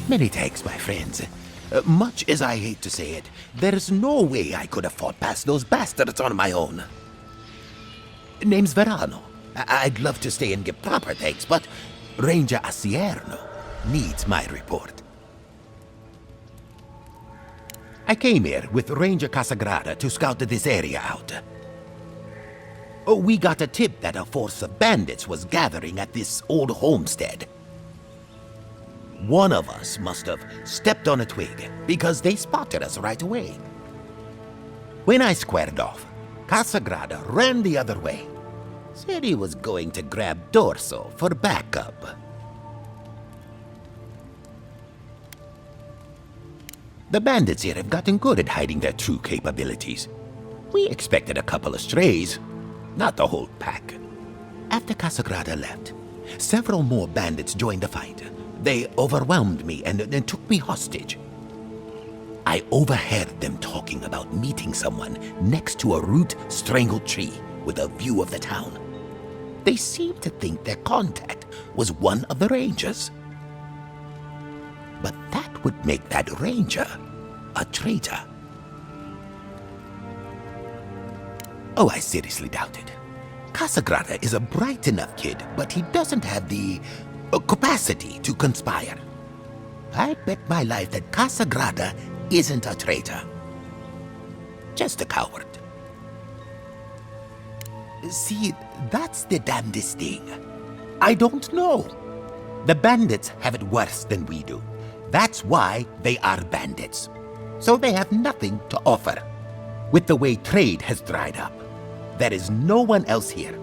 Many thanks, my friends. Much as I hate to say it, there's no way I could have fought past those bastards on my own. Name's Verano. I'd love to stay and give proper thanks, but Ranger Asierno needs my report. I came here with Ranger Casagrada to scout this area out. We got a tip that a force of bandits was gathering at this old homestead. One of us must have stepped on a twig because they spotted us right away. When I squared off, Casagrada ran the other way. Said he was going to grab Dorso for backup. The bandits here have gotten good at hiding their true capabilities. We expected a couple of strays, not the whole pack. After Casagrada left, several more bandits joined the fight. They overwhelmed me and took me hostage. I overheard them talking about meeting someone next to a root-strangled tree with a view of the town. They seemed to think their contact was one of the rangers. But that would make that ranger a traitor. Oh, I seriously doubt it. Casagrada is a bright enough kid, but he doesn't have the capacity to conspire. I bet my life that Casagrada isn't a traitor. Just a coward. See, that's the damnedest thing. I don't know. The bandits have it worse than we do. That's why they are bandits. So they have nothing to offer. With the way trade has dried up, there is no one else here.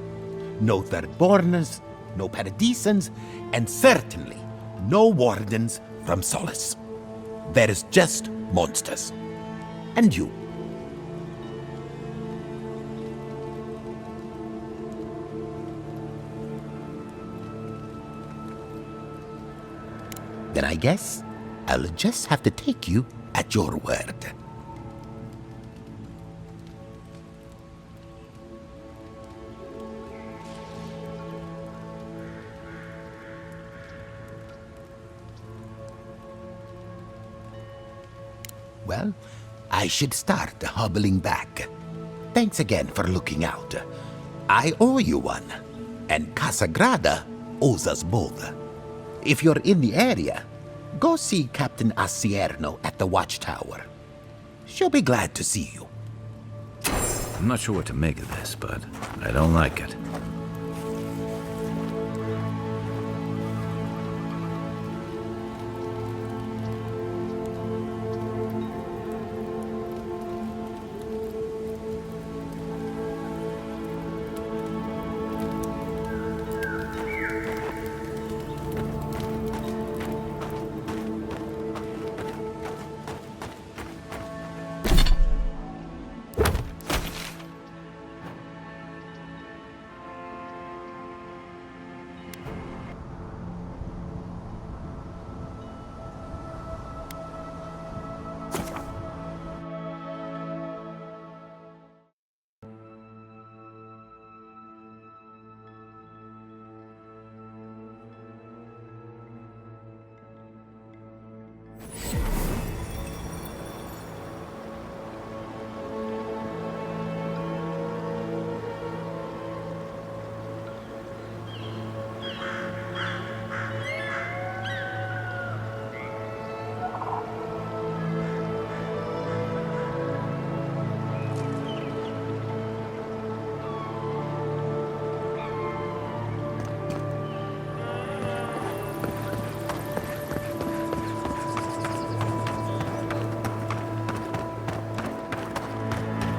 No Thirdborners, no Paradisans, and certainly no wardens from Solace. There is just monsters. And you. Then I guess I'll just have to take you at your word. Well, I should start hobbling back. Thanks again for looking out. I owe you one, and Casagrada owes us both. If you're in the area, go see Captain Asierno at the watchtower. She'll be glad to see you. I'm not sure what to make of this, but I don't like it.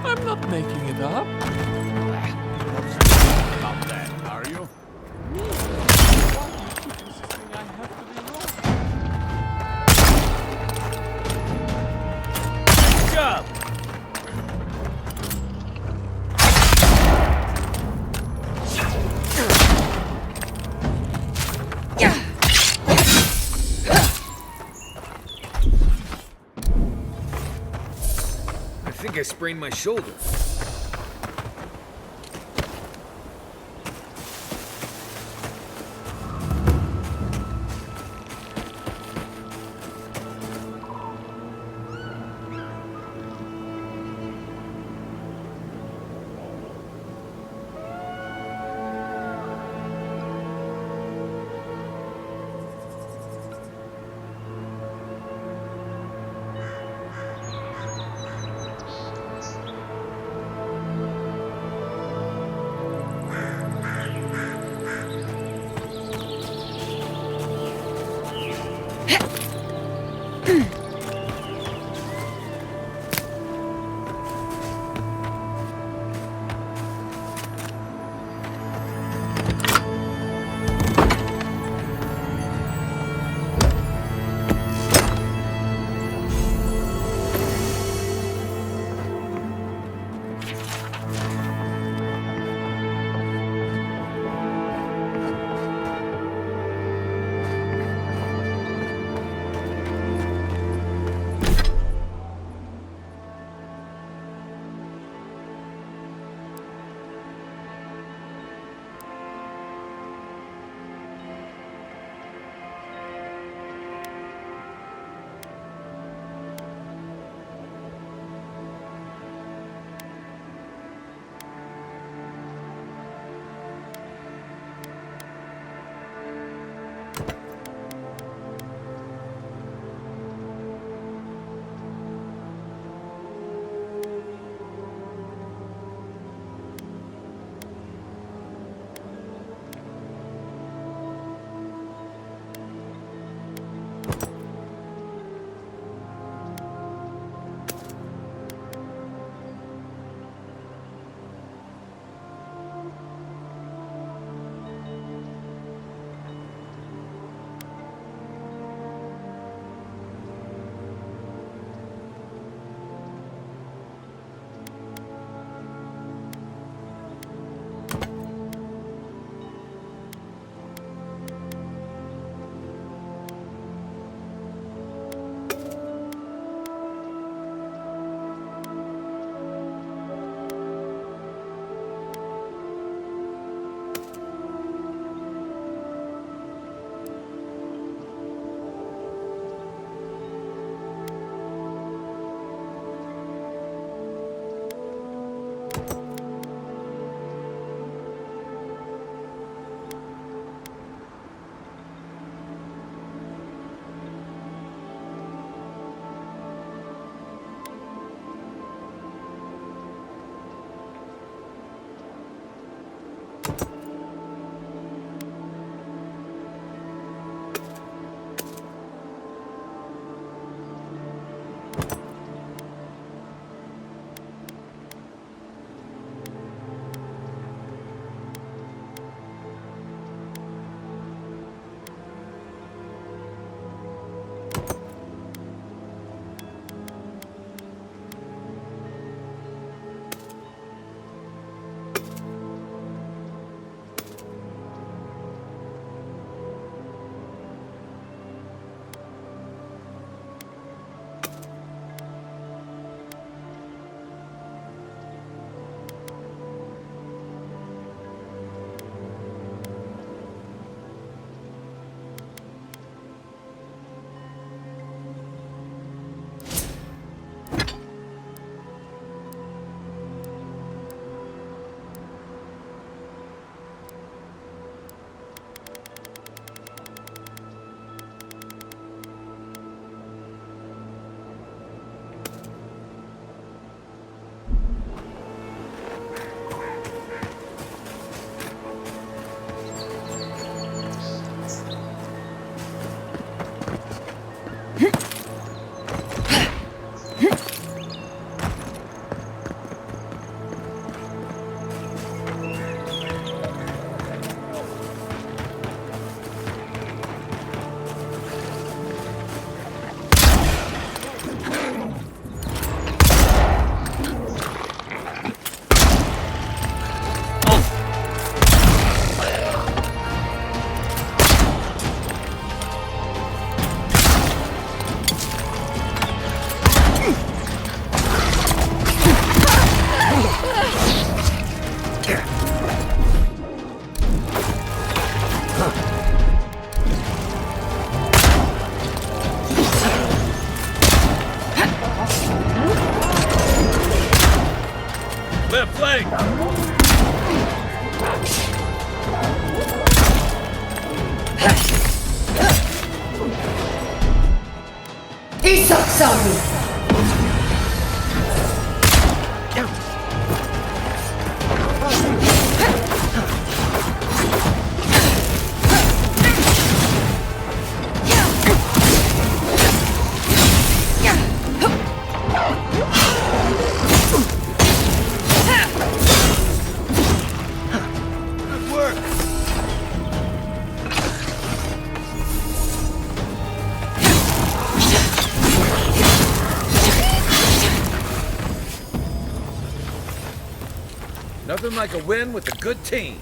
I'm not making it up. About that, are you? Me? Why do you keep insisting I have to be wrong? Good job! I think I sprained my shoulder. Left flank! Isak Sami! Nothing like a win with a good team.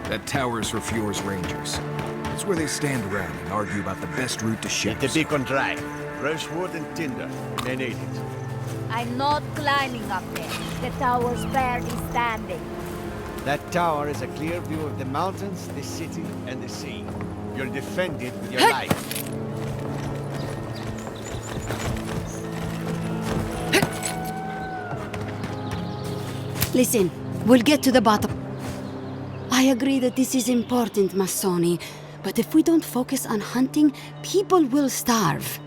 That tower's for Fjord's Rangers. It's where they stand around and argue about the best route to ships. The beacon dry. Fresh wood and tinder. They need it. I'm not climbing up there. The tower's barely standing. That tower is a clear view of the mountains, the city, and the sea. You'll defend it with your life. Listen, we'll get to the bottom. I agree that this is important, Massoni, but if we don't focus on hunting, people will starve.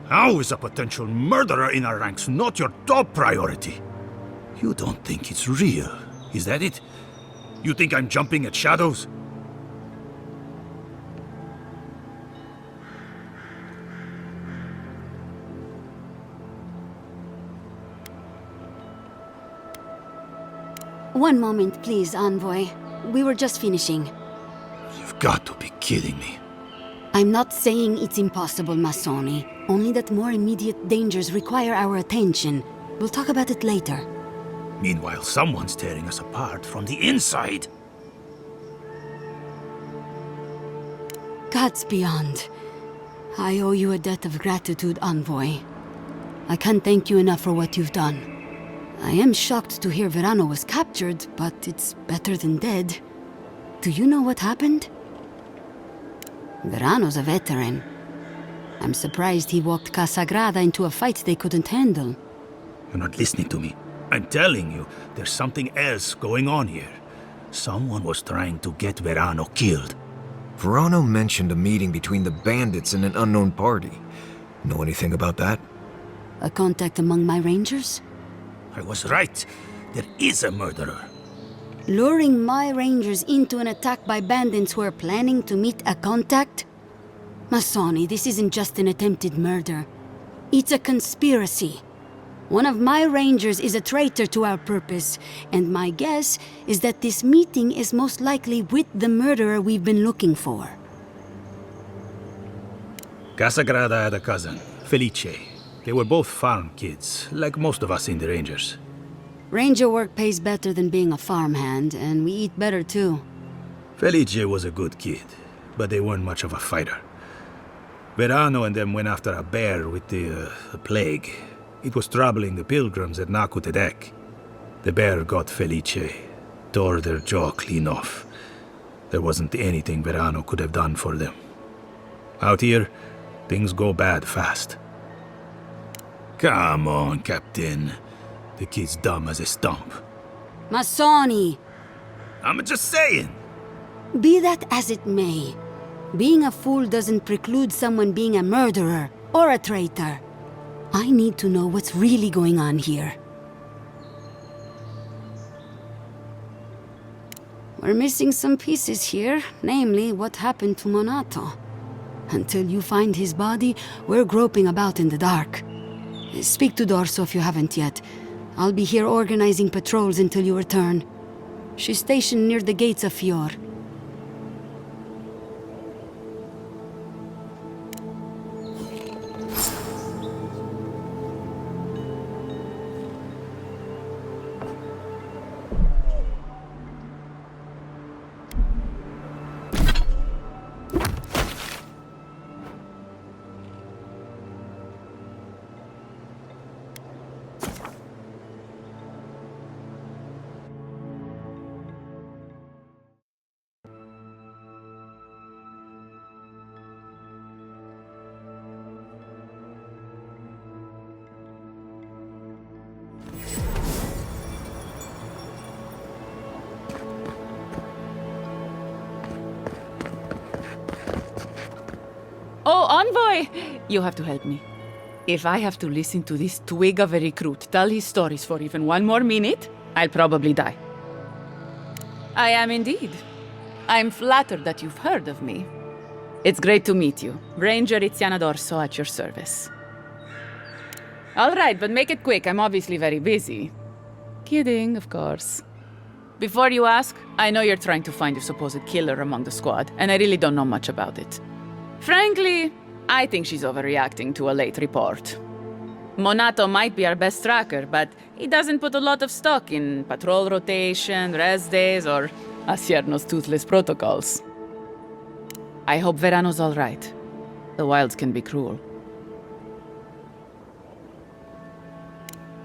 How is a potential murderer in our ranks not your top priority? You don't think it's real, is that it? You think I'm jumping at shadows? One moment, please, Envoy. We were just finishing. You've got to be kidding me. I'm not saying it's impossible, Massoni. Only that more immediate dangers require our attention. We'll talk about it later. Meanwhile, someone's tearing us apart from the inside. Gods beyond. I owe you a debt of gratitude, Envoy. I can't thank you enough for what you've done. I am shocked to hear Verano was captured, but it's better than dead. Do you know what happened? Verano's a veteran. I'm surprised he walked Casagrada into a fight they couldn't handle. You're not listening to me. I'm telling you, there's something else going on here. Someone was trying to get Verano killed. Verano mentioned a meeting between the bandits and an unknown party. Know anything about that? A contact among my rangers? I was right. There is a murderer. Luring my rangers into an attack by bandits who are planning to meet a contact? Massoni, this isn't just an attempted murder. It's a conspiracy. One of my rangers is a traitor to our purpose, and my guess is that this meeting is most likely with the murderer we've been looking for. Casagrada had a cousin, Felice. They were both farm kids, like most of us in the Rangers. Ranger work pays better than being a farmhand, and we eat better too. Felice was a good kid, but they weren't much of a fighter. Verano and them went after a bear with the plague. It was troubling the pilgrims at Nakutedek. The bear got Felice, tore their jaw clean off. There wasn't anything Verano could have done for them. Out here, things go bad fast. Come on, Captain. The kid's dumb as a stump. Masoni! I'm just saying. Be that as it may, being a fool doesn't preclude someone being a murderer or a traitor. I need to know what's really going on here. We're missing some pieces here, namely what happened to Monato. Until you find his body, we're groping about in the dark. Speak to Dorso if you haven't yet. I'll be here organizing patrols until you return. She's stationed near the gates of Fior. Oh, Envoy! You have to help me. If I have to listen to this twig of a recruit tell his stories for even one more minute, I'll probably die. I am indeed. I'm flattered that you've heard of me. It's great to meet you. Ranger Iziana Dorso at your service. All right, but make it quick. I'm obviously very busy. Kidding, of course. Before you ask, I know you're trying to find your supposed killer among the squad, and I really don't know much about it. Frankly, I think she's overreacting to a late report. Monato might be our best tracker, but he doesn't put a lot of stock in patrol rotation, rest days, or Asierno's toothless protocols. I hope Verano's all right. The wilds can be cruel.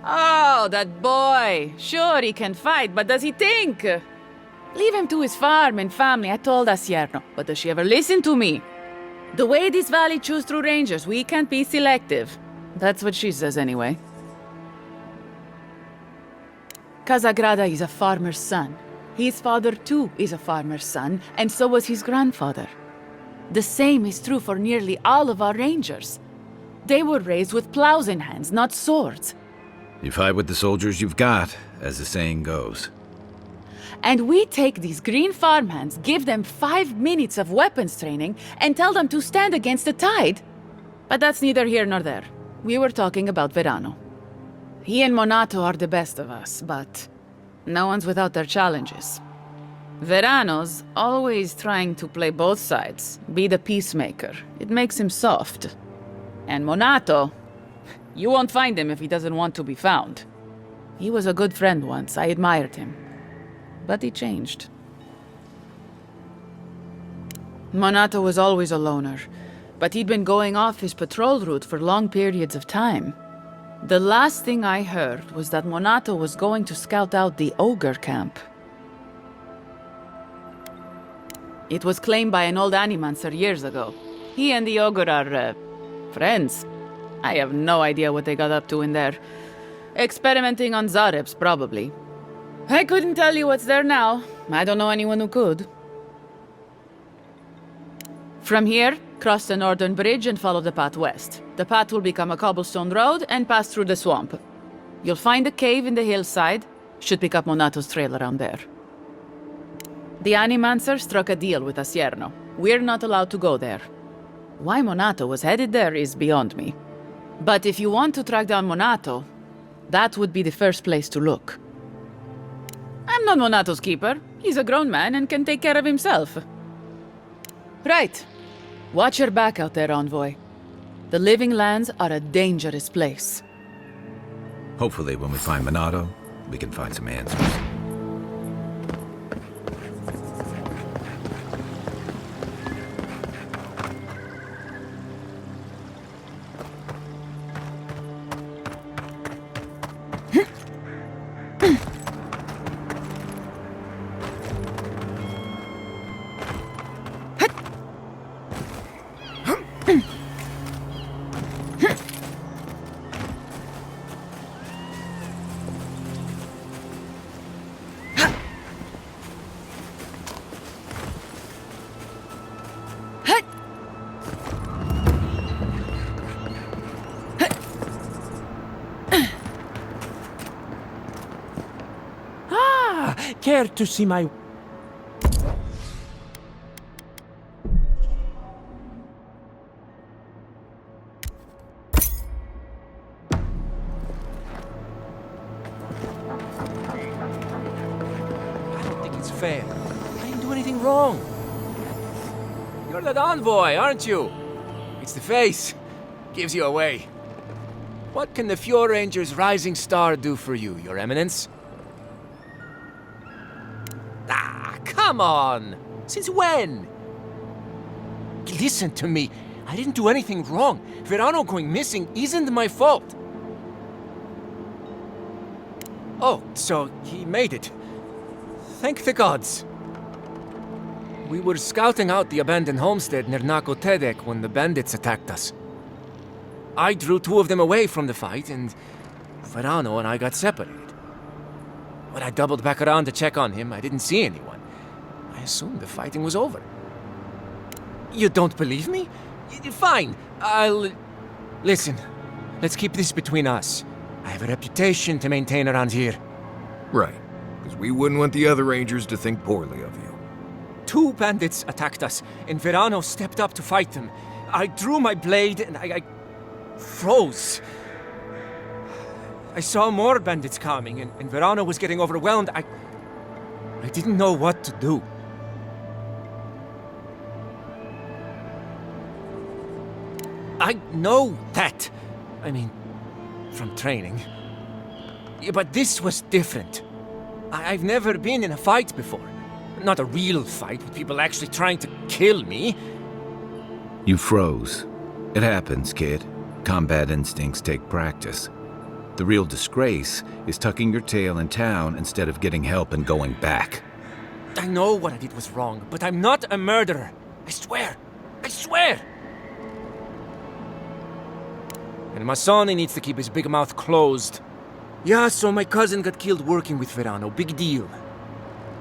Oh, that boy! Sure, he can fight, but does he think? Leave him to his farm and family, I told Asierno, but does she ever listen to me? The way this valley chews through rangers, we can't be selective. That's what she says anyway. Casagrada is a farmer's son. His father too is a farmer's son, and so was his grandfather. The same is true for nearly all of our rangers. They were raised with plows in hands, not swords. You fight with the soldiers you've got, as the saying goes. And we take these green farmhands, give them 5 minutes of weapons training, and tell them to stand against the tide? But that's neither here nor there. We were talking about Verano. He and Monato are the best of us, but no one's without their challenges. Verano's always trying to play both sides, be the peacemaker. It makes him soft. And Monato, you won't find him if he doesn't want to be found. He was a good friend once, I admired him. But he changed. Monato was always a loner, but he'd been going off his patrol route for long periods of time. The last thing I heard was that Monato was going to scout out the ogre camp. It was claimed by an old animancer years ago. He and the ogre are, friends. I have no idea what they got up to in there. Experimenting on Zarebs, probably. I couldn't tell you what's there now. I don't know anyone who could. From here, cross the northern bridge and follow the path west. The path will become a cobblestone road and pass through the swamp. You'll find a cave in the hillside. Should pick up Monato's trail around there. The Animancer struck a deal with Asierno. We're not allowed to go there. Why Monato was headed there is beyond me. But if you want to track down Monato, that would be the first place to look. I'm not Monato's keeper. He's a grown man and can take care of himself. Right. Watch your back out there, Envoy. The Living Lands are a dangerous place. Hopefully when we find Monato, we can find some answers. care to see my... I don't think it's fair. I didn't do anything wrong. You're that envoy, aren't you? It's the face. Gives you away. What can the Fjord Ranger's rising star do for you, Your Eminence? Ah, come on! Since when? Listen to me. I didn't do anything wrong. Verano going missing isn't my fault. Oh, so he made it. Thank the gods. We were scouting out the abandoned homestead near Nakotedek when the bandits attacked us. I drew two of them away from the fight, and Verano and I got separated. When I doubled back around to check on him, I didn't see anyone. I assumed the fighting was over. You don't believe me? Fine, I'll... Listen, let's keep this between us. I have a reputation to maintain around here. Right, because we wouldn't want the other Rangers to think poorly of you. Two bandits attacked us, and Verano stepped up to fight them. I drew my blade, and I froze. I saw more bandits coming, and Verano was getting overwhelmed. I didn't know what to do. I know that. I mean, from training. Yeah, but this was different. I've never been in a fight before. Not a real fight with people actually trying to kill me. You froze. It happens, kid. Combat instincts take practice. The real disgrace is tucking your tail in town instead of getting help and going back. I know what I did was wrong, but I'm not a murderer. I swear. I swear! And Masoni needs to keep his big mouth closed. Yeah, so my cousin got killed working with Verano. Big deal.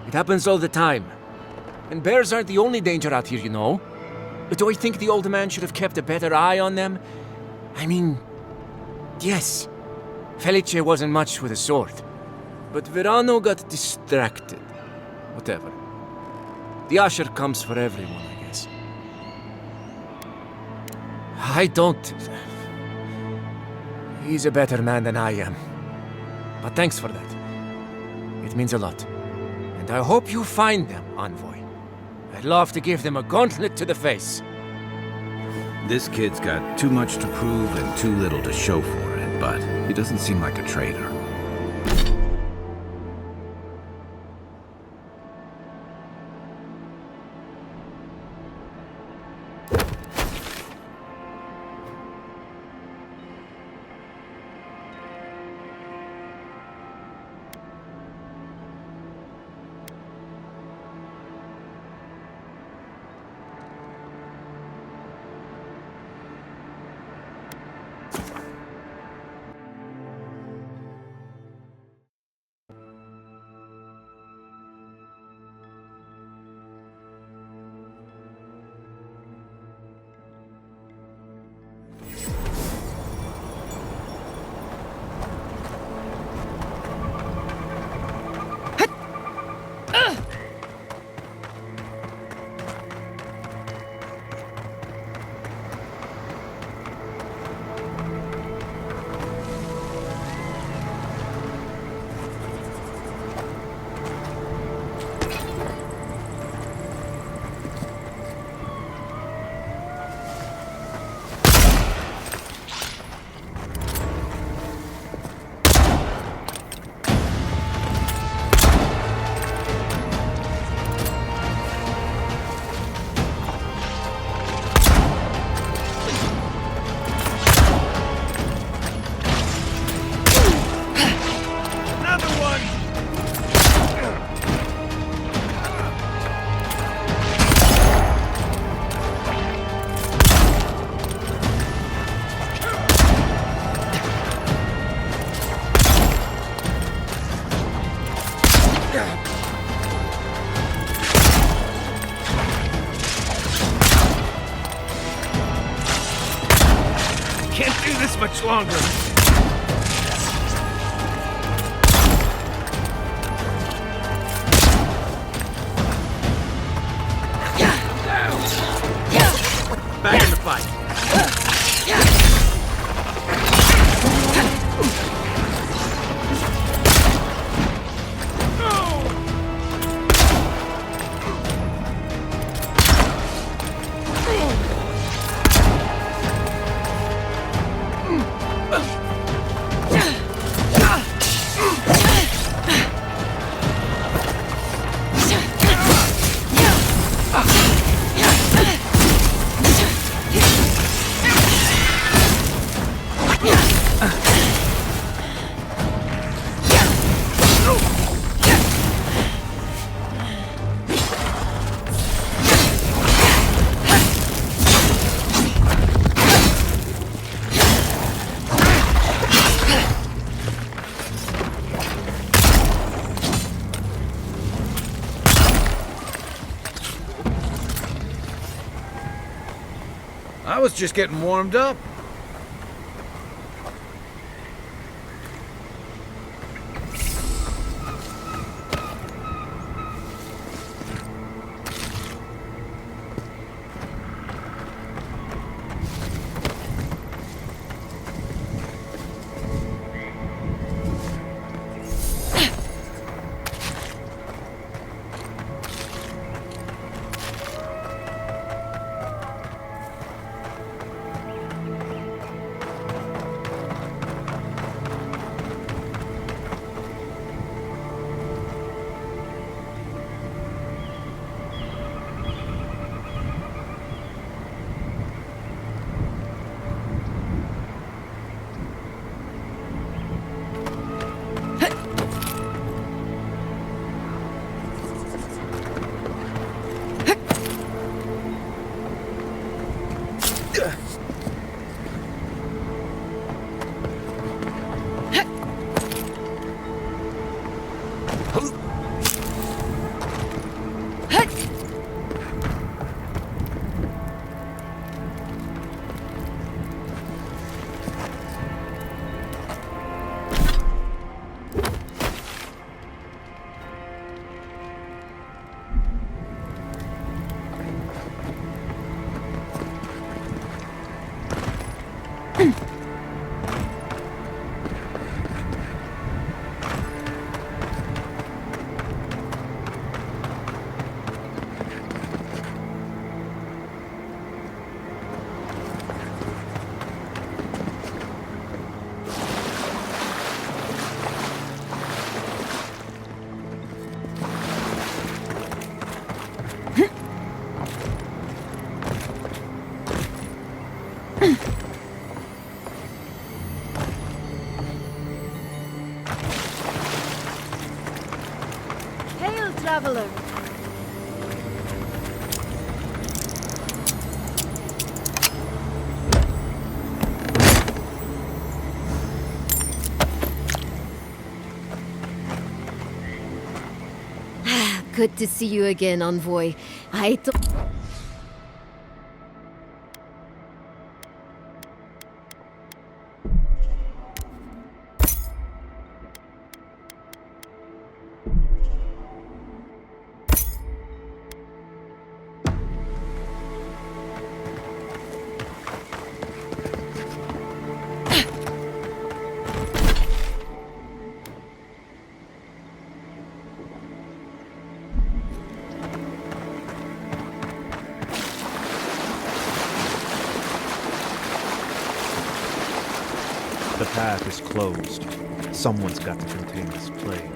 It happens all the time. And bears aren't the only danger out here, you know. But do I think the old man should have kept a better eye on them? I mean, yes. Felice wasn't much with a sword. But Verano got distracted. Whatever. The usher comes for everyone, I guess. I don't... He's a better man than I am. But thanks for that. It means a lot. And I hope you find them, Envoy. I'd love to give them a gauntlet to the face. This kid's got too much to prove and too little to show for it, but he doesn't seem like a traitor. Can't do this much longer. I was just getting warmed up. Hail, traveler! Good to see you again, Envoy. The path is closed. Someone's got to contain this plague.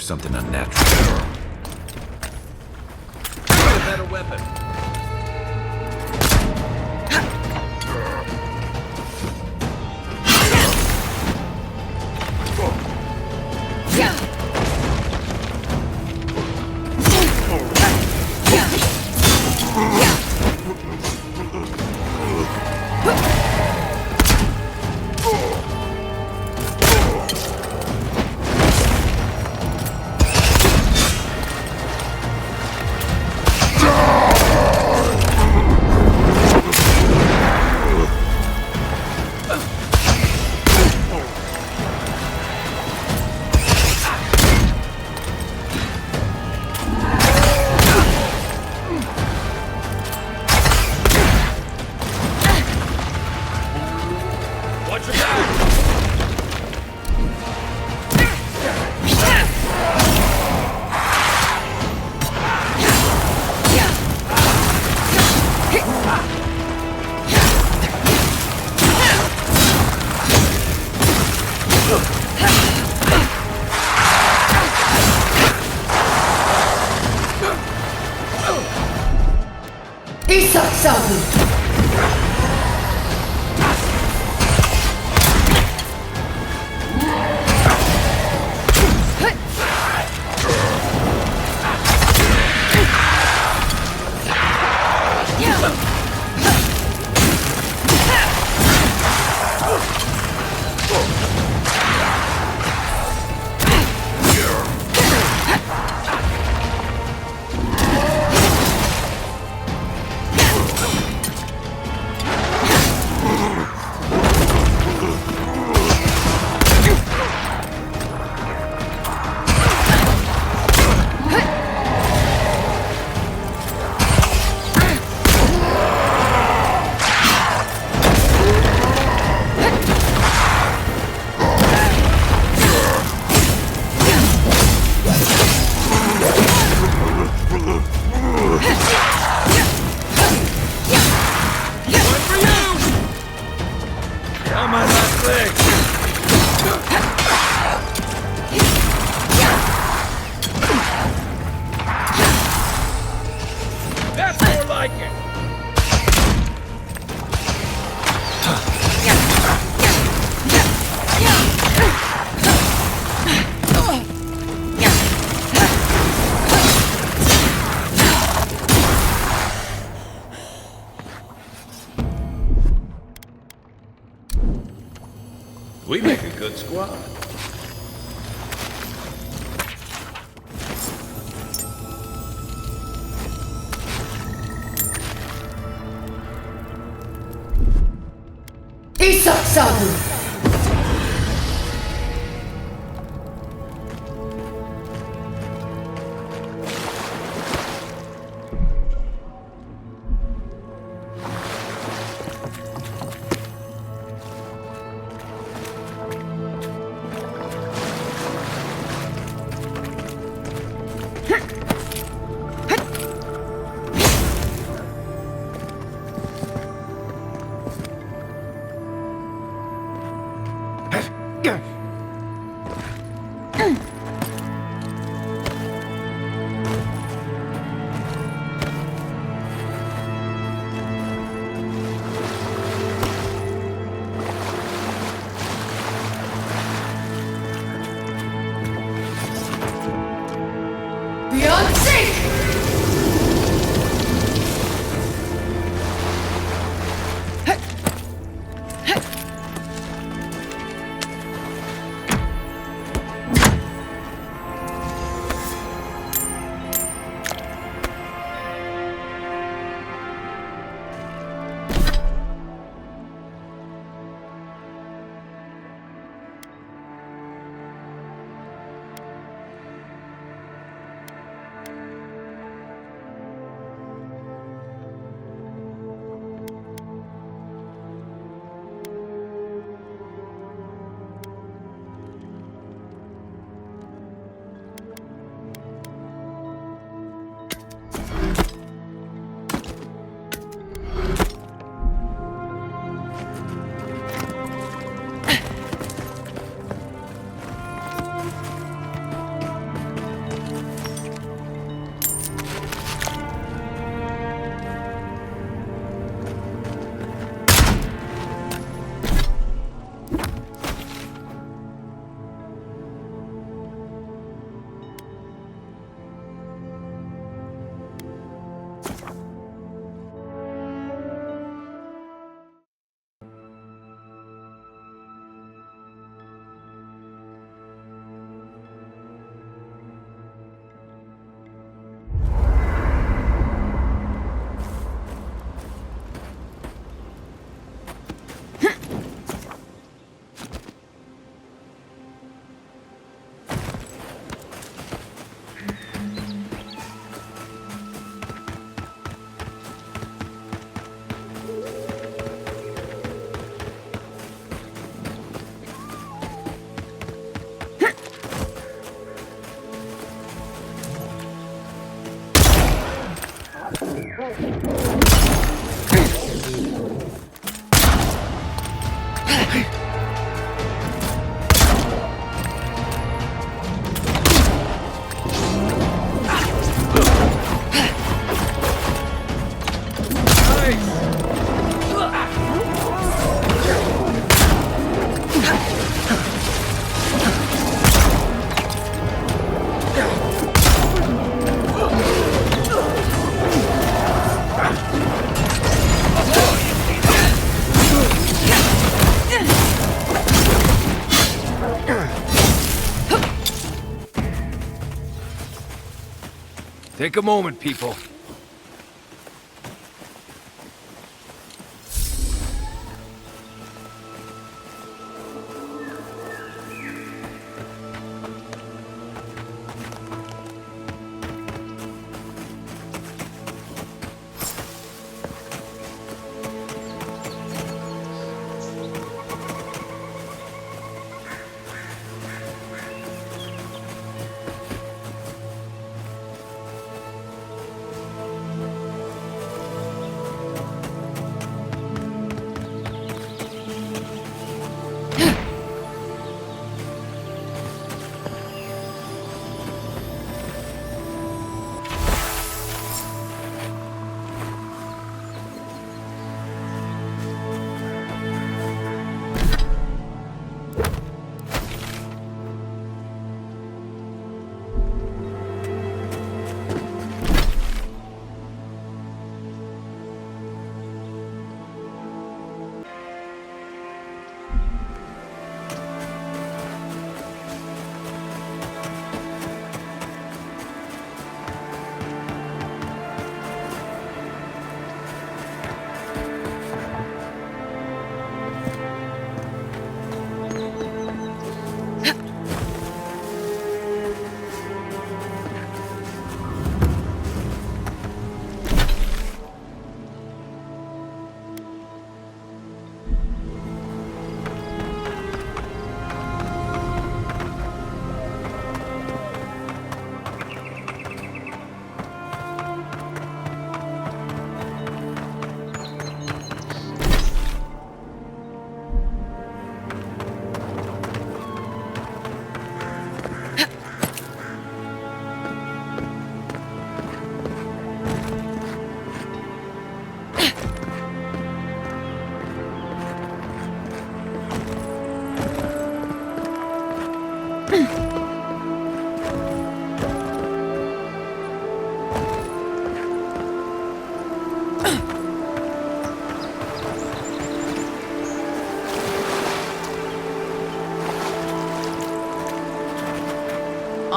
something unnatural. Get a better weapon. Take a moment, people.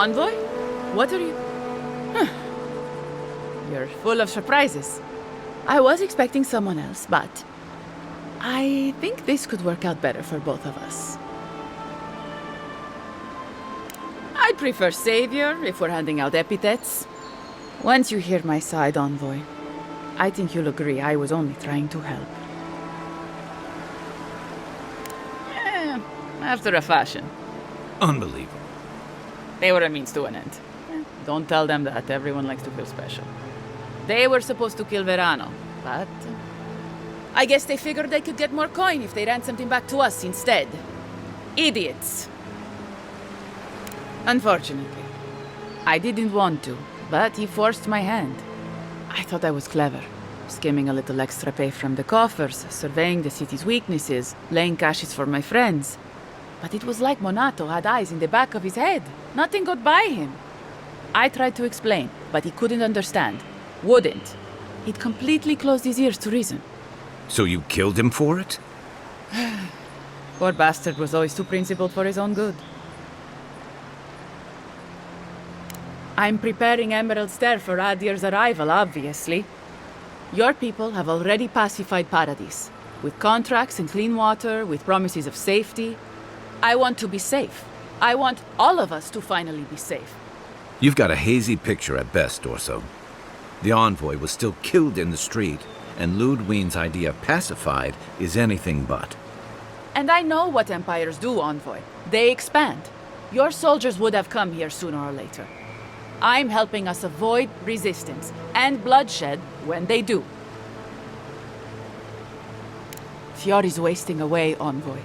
Envoy? What are you... Huh. You're full of surprises. I was expecting someone else, but... I think this could work out better for both of us. I'd prefer Savior if we're handing out epithets. Once you hear my side, Envoy, I think you'll agree I was only trying to help. After a fashion. Unbelievable. They were a means to an end. Don't tell them that. Everyone likes to feel special. They were supposed to kill Verano, but... I guess they figured they could get more coin if they ransomed him back to us instead. Idiots. Unfortunately. I didn't want to, but he forced my hand. I thought I was clever. Skimming a little extra pay from the coffers, surveying the city's weaknesses, laying caches for my friends. But it was like Monato had eyes in the back of his head. Nothing got by him. I tried to explain, but he couldn't understand. Wouldn't. He'd completely closed his ears to reason. So you killed him for it? Poor bastard was always too principled for his own good. I'm preparing Emerald Stair for Adir's arrival, obviously. Your people have already pacified Paradise, with contracts and clean water, with promises of safety. I want to be safe. I want all of us to finally be safe. You've got a hazy picture at best, Orso. The Envoy was still killed in the street, and Ludwine's idea of pacified is anything but. And I know what empires do, Envoy. They expand. Your soldiers would have come here sooner or later. I'm helping us avoid resistance and bloodshed when they do. Fiori's wasting away, Envoy.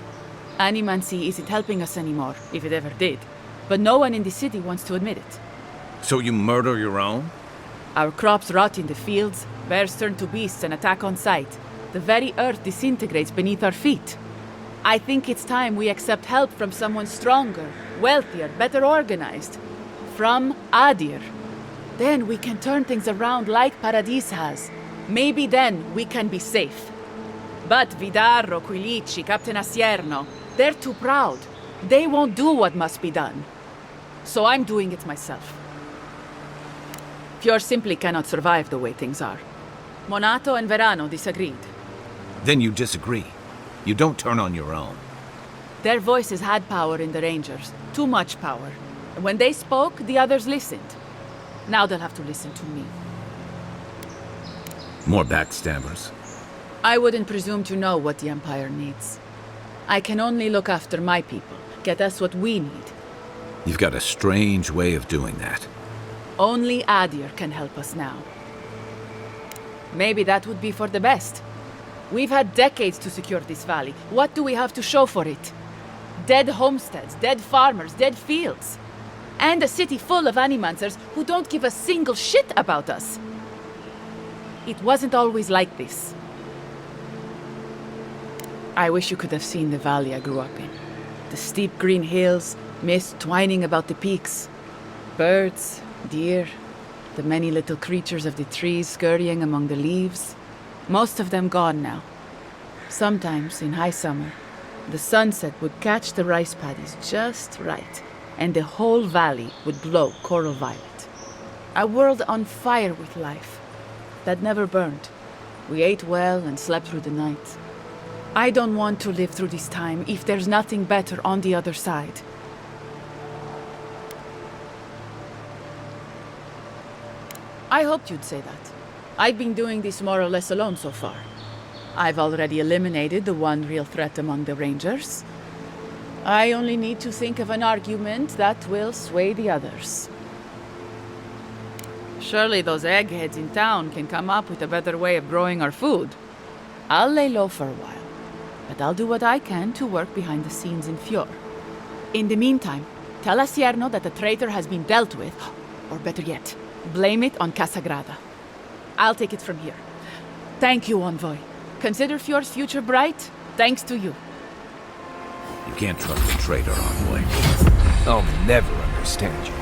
Animancy isn't helping us anymore, if it ever did. But no one in the city wants to admit it. So you murder your own? Our crops rot in the fields, bears turn to beasts and attack on sight. The very earth disintegrates beneath our feet. I think it's time we accept help from someone stronger, wealthier, better organized. From Adir. Then we can turn things around like Paradis has. Maybe then we can be safe. But Vidarro, Quilici, Captain Asierno, they're too proud. They won't do what must be done. So I'm doing it myself. Fior simply cannot survive the way things are. Monato and Verano disagreed. Then you disagree. You don't turn on your own. Their voices had power in the Rangers. Too much power. And when they spoke, the others listened. Now they'll have to listen to me. More backstabbers. I wouldn't presume to know what the Empire needs. I can only look after my people, get us what we need. You've got a strange way of doing that. Only Adir can help us now. Maybe that would be for the best. We've had decades to secure this valley. What do we have to show for it? Dead homesteads, dead farmers, dead fields. And a city full of animancers who don't give a single shit about us. It wasn't always like this. I wish you could have seen the valley I grew up in. The steep green hills, mist twining about the peaks. Birds, deer, the many little creatures of the trees scurrying among the leaves. Most of them gone now. Sometimes, in high summer, the sunset would catch the rice paddies just right, and the whole valley would glow coral violet. A world on fire with life, that never burned. We ate well and slept through the night. I don't want to live through this time if there's nothing better on the other side. I hoped you'd say that. I've been doing this more or less alone so far. I've already eliminated the one real threat among the Rangers. I only need to think of an argument that will sway the others. Surely those eggheads in town can come up with a better way of growing our food. I'll lay low for a while, but I'll do what I can to work behind the scenes in Fior. In the meantime, tell Asierno that the traitor has been dealt with, or better yet, blame it on Casagrada. I'll take it from here. Thank you, Envoy. Consider Fior's future bright, thanks to you. You can't trust a traitor, Envoy. I'll never understand you.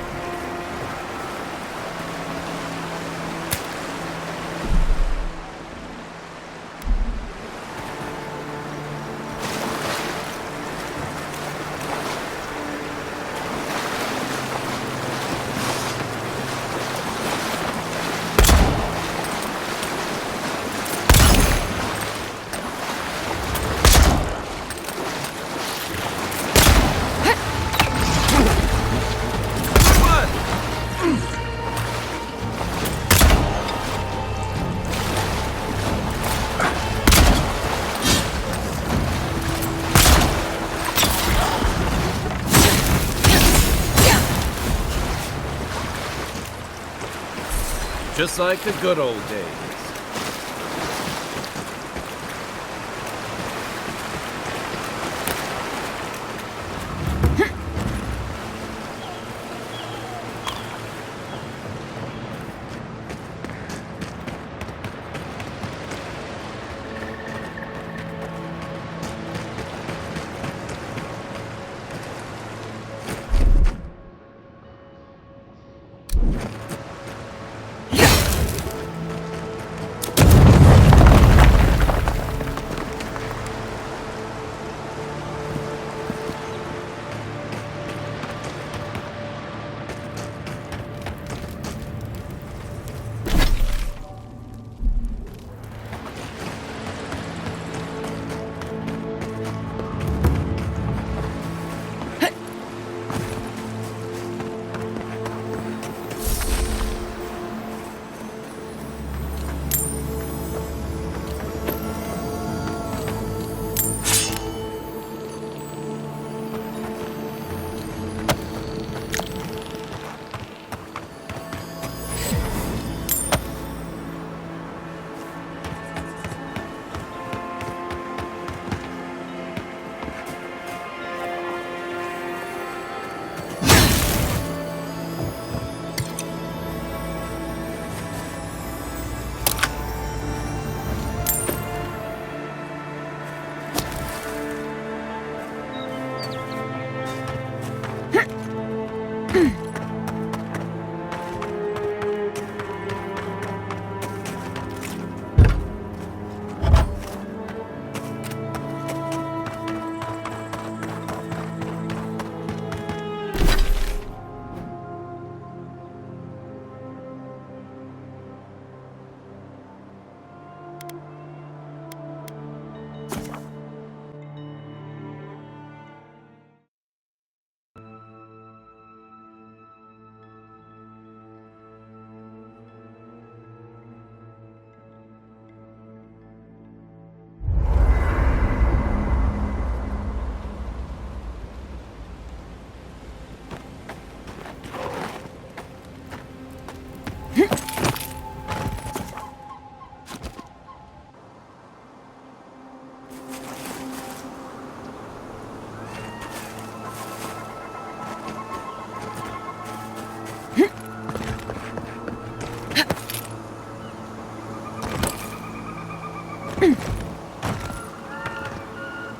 Just like the good old days.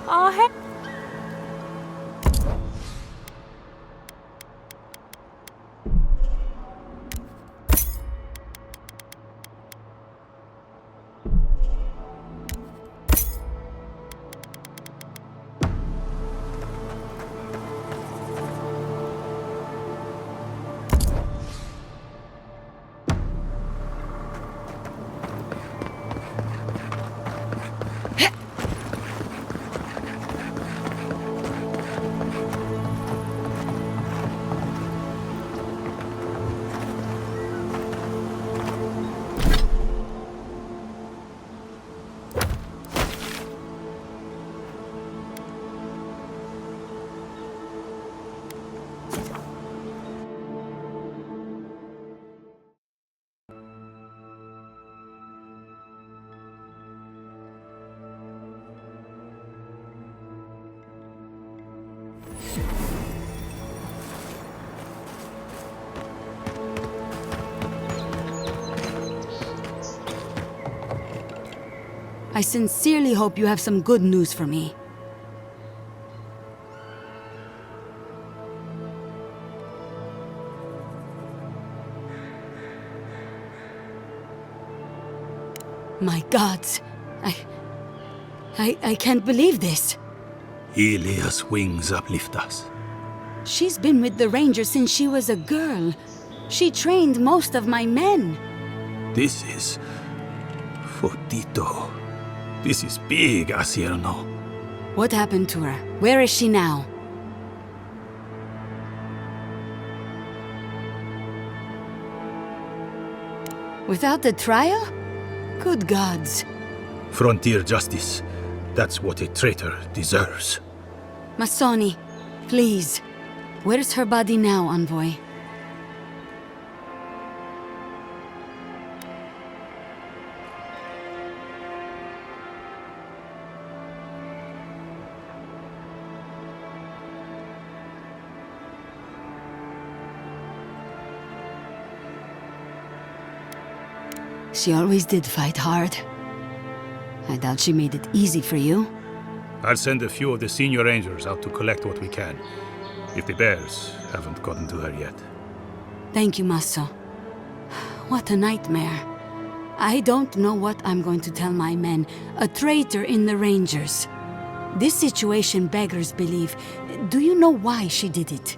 Oh, hey. I sincerely hope you have some good news for me. My gods, I can't believe this. Ilia's wings uplift us. She's been with the Rangers since she was a girl. She trained most of my men. This is... Fotito. This is big, Asierno. What happened to her? Where is she now? Without the trial? Good gods. Frontier justice. That's what a traitor deserves. Masoni, please. Where's her body now, Envoy? She always did fight hard. I doubt she made it easy for you. I'll send a few of the senior rangers out to collect what we can, if the bears haven't gotten to her yet. Thank you, Maso. What a nightmare. I don't know what I'm going to tell my men. A traitor in the Rangers. This situation beggars belief. Do you know why she did it?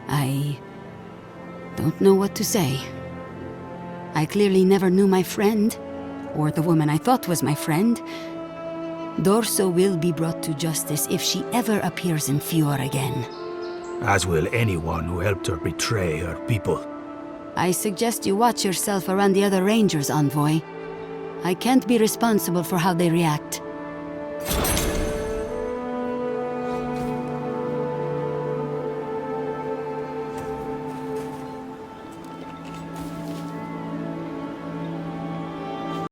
I don't know what to say. I clearly never knew my friend, or the woman I thought was my friend. Dorso will be brought to justice if she ever appears in Fior again. As will anyone who helped her betray her people. I suggest you watch yourself around the other Rangers, Envoy. I can't be responsible for how they react.